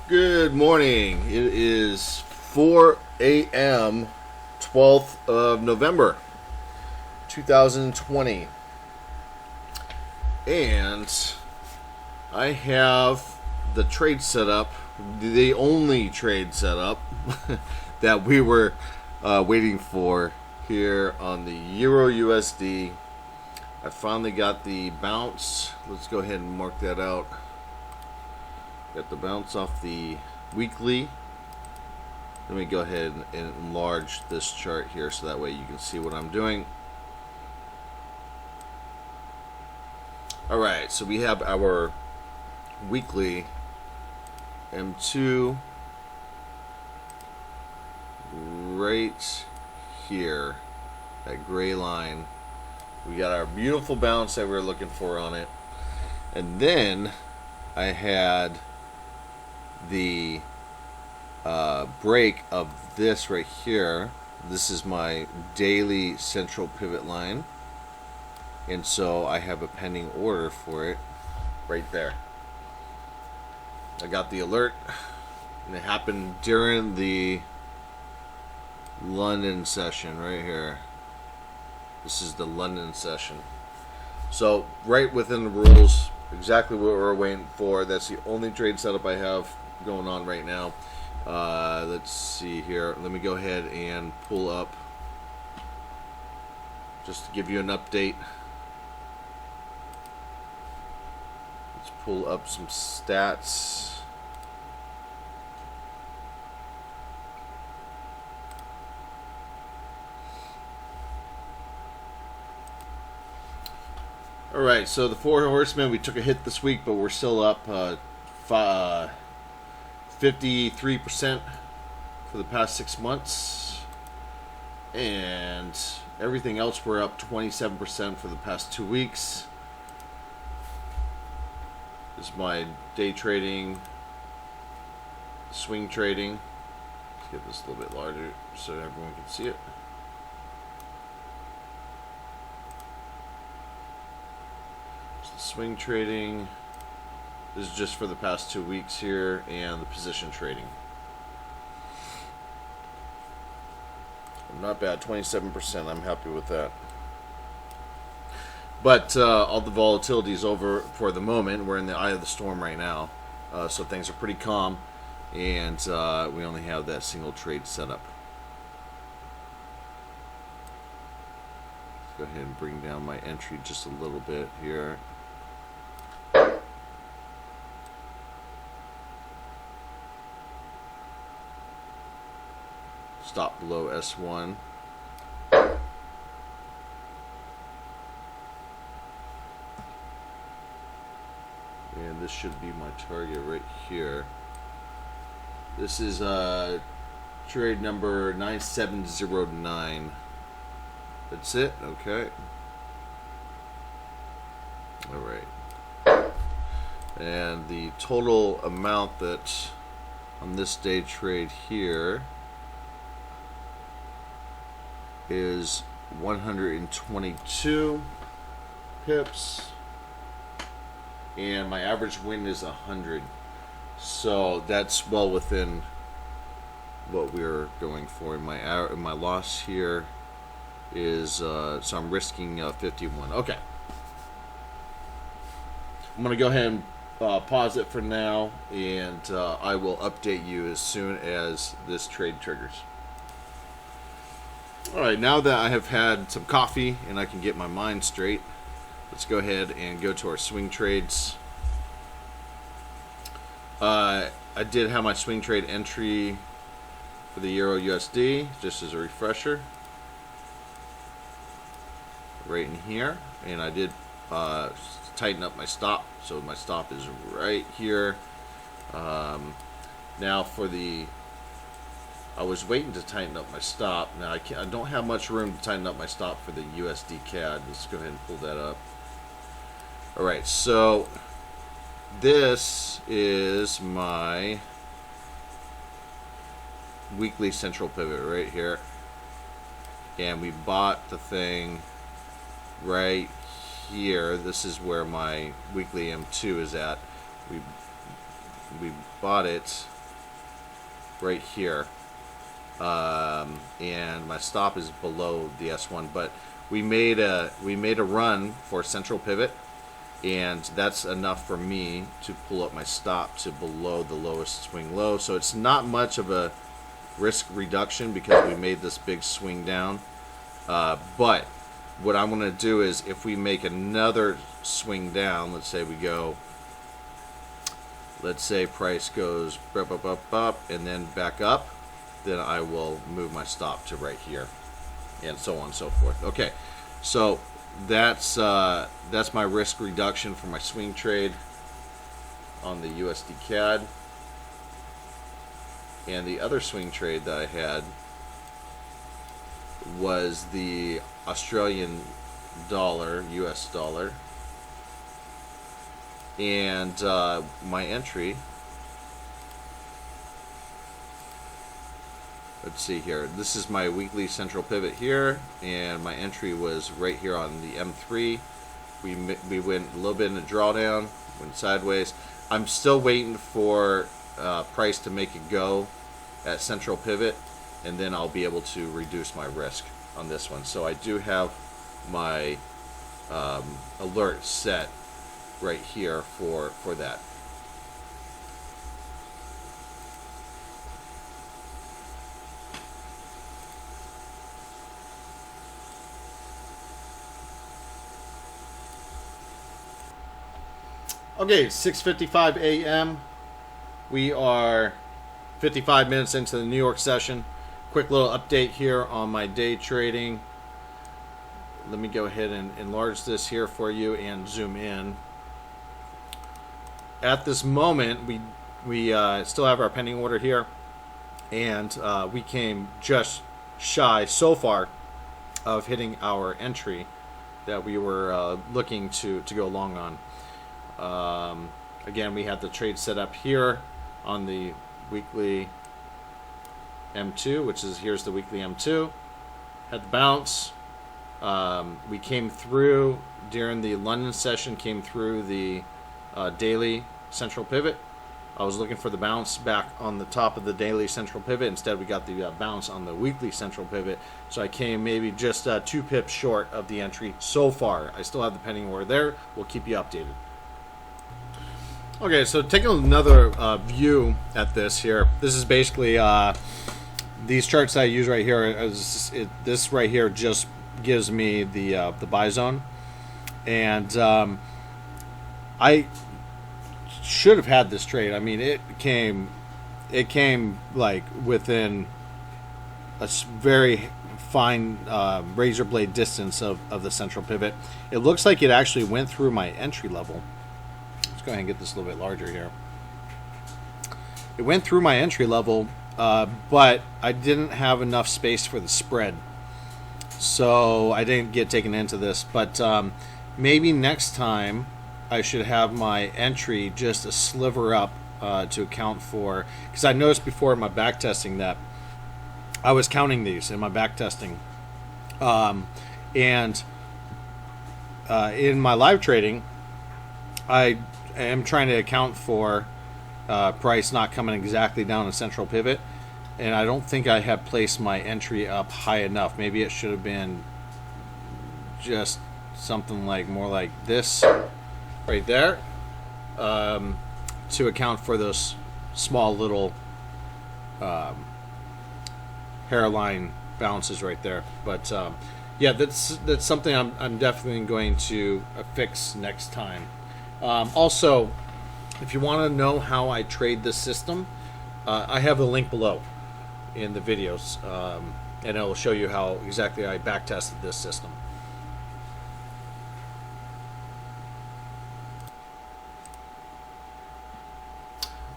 Good morning. It is 4 a.m., 12th of November, 2020. And I have the trade set up, the only trade set up that we were waiting for here on the Euro USD. I finally got the bounce. Let's go ahead and mark that out. Got the bounce off the weekly. Let me go ahead and enlarge this chart here so that way you can see what I'm doing. Alright, so we have our weekly M2 right here, that gray line. We got our beautiful bounce that we were looking for on it. And then I had the break of this right here. This is my daily central pivot line, and so I have a pending order for it right there. I got the alert, and it happened during the London session right here. This is the London session, so right within the rules, exactly what we're waiting for. That's the only trade setup I have going on right now. Let's see here. Let me go ahead and pull up, just to give you an update. Let's pull up some stats. All right, so the Four Horsemen, we took a hit this week, but we're still up 53% for the past 6 months, and everything else we're up 27% for the past 2 weeks. This is my day trading, swing trading. Let's get this a little bit larger so everyone can see it. So swing trading. This is just for the past 2 weeks here, and the position trading. Not bad, 27%. I'm happy with that. But all the volatility is over for the moment. We're in the eye of the storm right now, so things are pretty calm, and we only have that single trade set up. Let's go ahead and bring down my entry just a little bit here. Stop below S1. And this should be my target right here. This is trade number 9709. That's it? Okay. Alright. And the total amount that on this day trade here is 122 pips, and my average win is 100, so that's well within what we're going for. My loss here is so I'm risking 51. Okay, I'm gonna go ahead and pause it for now, and I will update you as soon as this trade triggers. Alright, now that I have had some coffee and I can get my mind straight, let's go ahead and go to our swing trades. I did have my swing trade entry for the Euro USD, just as a refresher, right in here, and I did tighten up my stop, so my stop is right here. Now for the I was waiting to tighten up my stop. Now I don't have much room to tighten up my stop for the USD CAD. Let's go ahead and pull that up. Alright, so this is my weekly central pivot right here. And we bought the thing right here. This is where my weekly M2 is at. We bought it right here, and my stop is below the S1. But we made a run for central pivot, and that's enough for me to pull up my stop to below the lowest swing low. So it's not much of a risk reduction because we made this big swing down. But what I'm going to do is, if we make another swing down, let's say we go, let's say price goes up, and then back up, then I will move my stop to right here, and so on and so forth. Okay, so that's my risk reduction for my swing trade on the USD CAD. And the other swing trade that I had was the Australian dollar, US dollar. And my entry, let's see here, this is my weekly central pivot here, and my entry was right here on the M3. We went a little bit in a drawdown, went sideways. I'm still waiting for price to make it go at central pivot, and then I'll be able to reduce my risk on this one. So I do have my alert set right here for that. Okay, 6:55 a.m. We are 55 minutes into the New York session. Quick little update here on my day trading. Let me go ahead and enlarge this here for you and zoom in. At this moment, we still have our pending order here, and we came just shy so far of hitting our entry that we were looking to go long on. Again, we had the trade set up here on the weekly M2, which is, here's the weekly M2. Had the bounce. We came through during the London session, came through the daily central pivot. I was looking for the bounce back on the top of the daily central pivot. Instead, we got the bounce on the weekly central pivot. So I came maybe just 2 pips short of the entry so far. I still have the pending order there. We'll keep you updated. Okay, so taking another view at this here. This is basically these charts that I use right here. This right here just gives me the buy zone, and I should have had this trade. I mean, it came like within a very fine razor blade distance of the central pivot. It looks like it actually went through my entry level. Let's go ahead and get this a little bit larger here. It went through my entry level, but I didn't have enough space for the spread, so I didn't get taken into this. But maybe next time I should have my entry just a sliver up to account for, because I noticed before in my back testing that I was counting these in my back testing, and in my live trading I am trying to account for price not coming exactly down a central pivot, and I don't think I have placed my entry up high enough. Maybe it should have been just something like more like this right there, to account for those small little hairline bounces right there. But yeah, that's something I'm definitely going to fix next time. Also, if you want to know how I trade this system, I have a link below in the videos, and it will show you how exactly I back tested this system.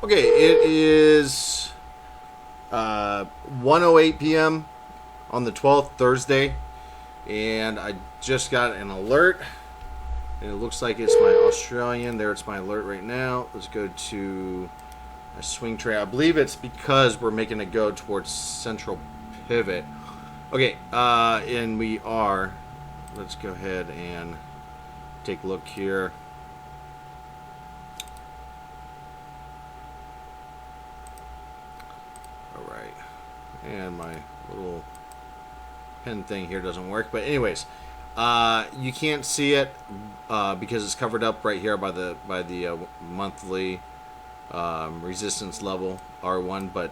Okay, it is 1:08 p.m. on the 12th, Thursday, and I just got an alert, and it looks like it's my Australian. There, it's my alert right now. Let's go to a swing trade. I believe it's because we're making it go towards central pivot. Okay, and we are. Let's go ahead and take a look here. And my little pen thing here doesn't work. But anyways, you can't see it because it's covered up right here by the monthly resistance level R1. But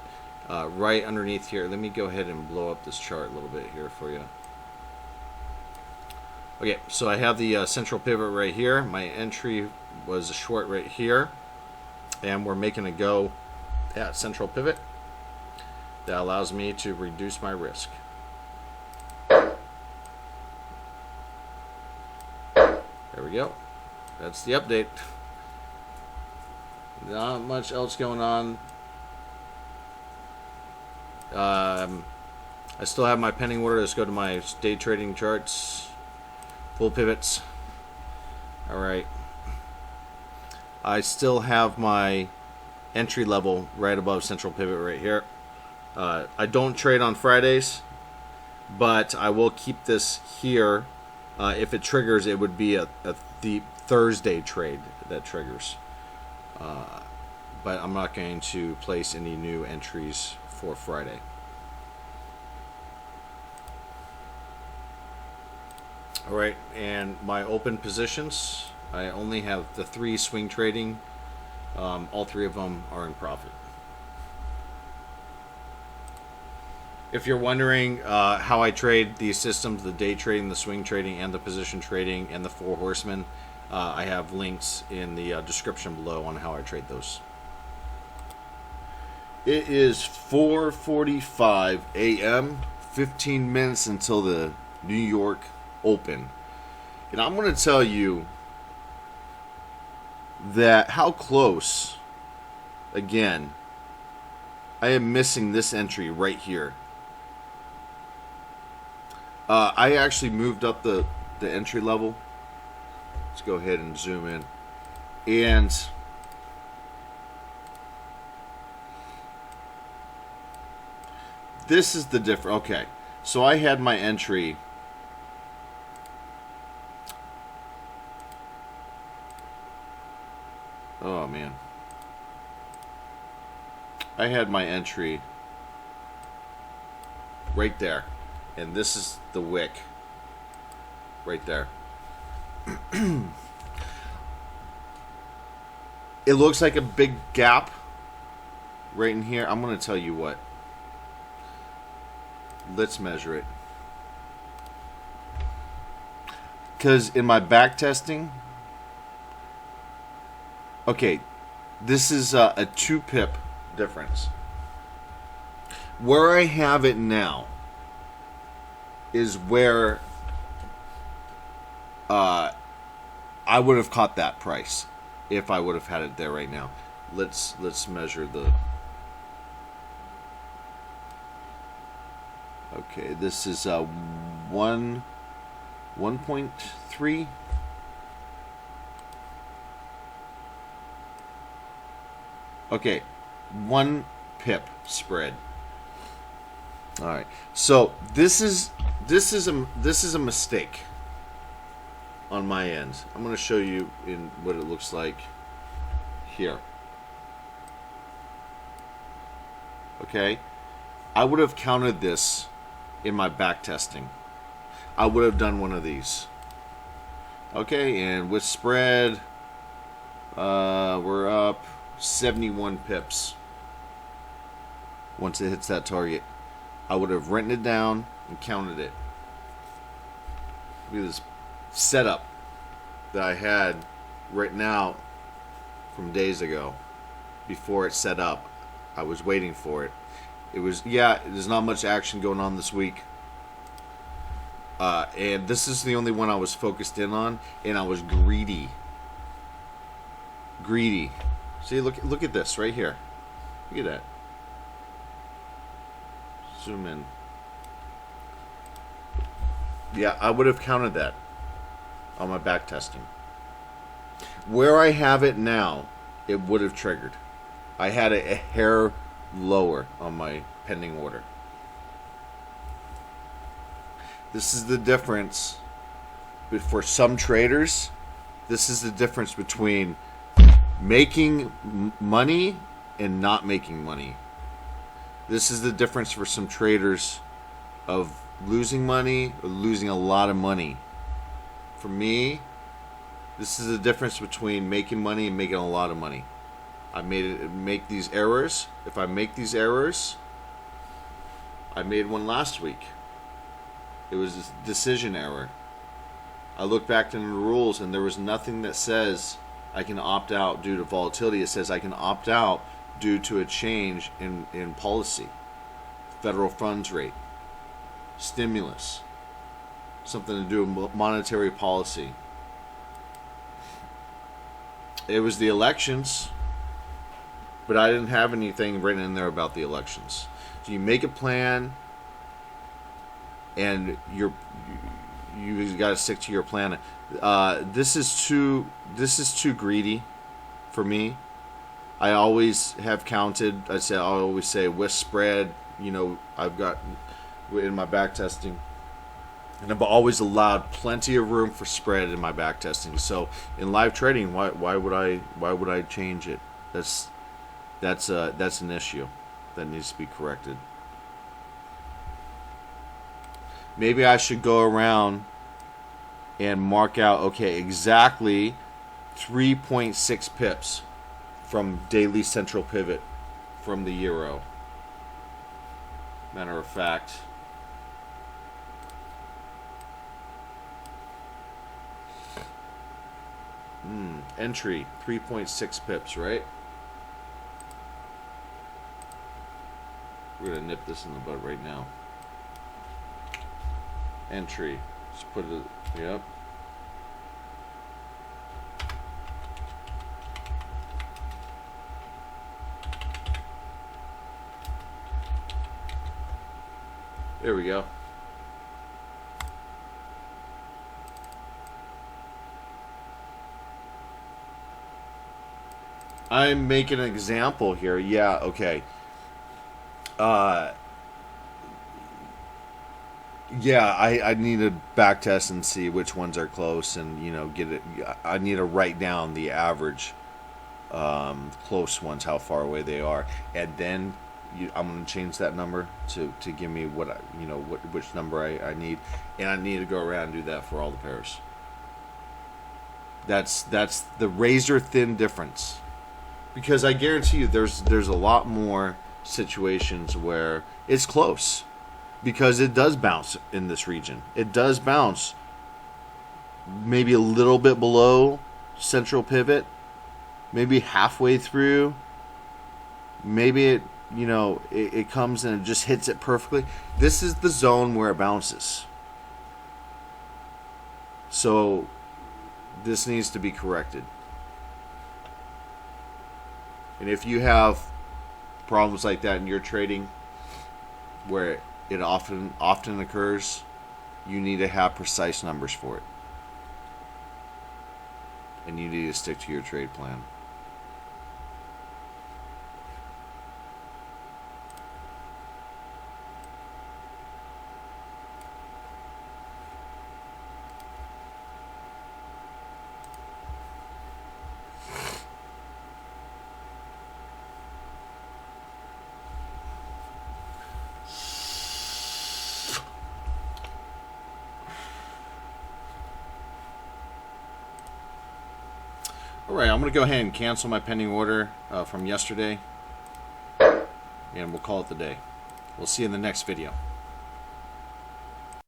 right underneath here, let me go ahead and blow up this chart a little bit here for you. Okay, so I have the central pivot right here. My entry was a short right here, and we're making a go at central pivot. That allows me to reduce my risk. There we go. That's the update. Not much else going on. I still have my pending order. Let's go to my day trading charts. Full pivots. All right. I still have my entry level right above central pivot right here. I don't trade on Fridays, but I will keep this here. If it triggers, it would be the Thursday trade that triggers. But I'm not going to place any new entries for Friday. All right, and my open positions, I only have the 3 swing trading. All 3 of them are in profit. If you're wondering how I trade these systems, the day trading, the swing trading, and the position trading, and the 4 horsemen, I have links in the description below on how I trade those. It is 4:45 a.m., 15 minutes until the New York Open. And I'm going to tell you that how close, again, I am missing this entry right here. I actually moved up the entry level. Let's go ahead and zoom in. And this is the difference. Okay, so I had my entry. Oh, man. I had my entry right there. And this is the wick right there. It looks like a big gap right in here. I'm going to tell you what. Let's measure it. Because in my back testing, okay, this is a 2 pip difference. Where I have it now is where I would have caught that price if I would have had it there right now. Let's measure the. Okay, this is 1.3. Okay, 1 pip spread. All right, so this is a mistake on my end. I'm going to show you in what it looks like here. Okay, I would have counted this in my back testing. I would have done one of these. Okay, and with spread, we're up 71 pips. Once it hits that target, I would have written it down and counted it. Look at this setup that I had written out from days ago. Before it set up, I was waiting for it. It was, yeah, there's not much action going on this week. And this is the only one I was focused in on, and I was greedy. Greedy. See, look at this right here. Look at that. Zoom in. Yeah, I would have counted that on my back testing. Where I have it now, it would have triggered. I had it a hair lower on my pending order. This is the difference. But for some traders, this is the difference between making money and not making money. This is the difference for some traders of losing money or losing a lot of money. For me, this is the difference between making money and making a lot of money. I make these errors. If I make these errors, I made one last week. It was a decision error. I looked back in the rules and there was nothing that says I can opt out due to volatility. It says I can opt out due to a change in policy, federal funds rate, stimulus, something to do with monetary policy. It was the elections, but I didn't have anything written in there about the elections. So you make a plan, and you got to stick to your plan. This is too greedy for me. I always have counted. I always say with spread. You know, I've got in my back testing, and I've always allowed plenty of room for spread in my back testing. So in live trading, why would I change it? That's an issue that needs to be corrected. Maybe I should go around and mark out, okay, exactly 3.6 pips from daily central pivot from the euro. Matter of fact, entry 3.6 pips, right? We're gonna nip this in the bud right now. Entry. Just put it. Yep. There we go. I'm making an example here. Yeah, okay. Yeah, I need to back test and see which ones are close, and get it. I need to write down the average close ones, how far away they are, and then I'm going to change that number to give me which number I need, and I need to go around and do that for all the pairs. That's the razor thin difference, because I guarantee you there's a lot more situations where it's close, because it does bounce in this region. It does bounce maybe a little bit below central pivot, maybe halfway through, maybe it comes and it just hits it perfectly. This is the zone where it bounces. So this needs to be corrected. And if you have problems like that in your trading, where it often occurs, you need to have precise numbers for it, and you need to stick to your trade plan. Alright, I'm going to go ahead and cancel my pending order from yesterday, and we'll call it the day. We'll see you in the next video.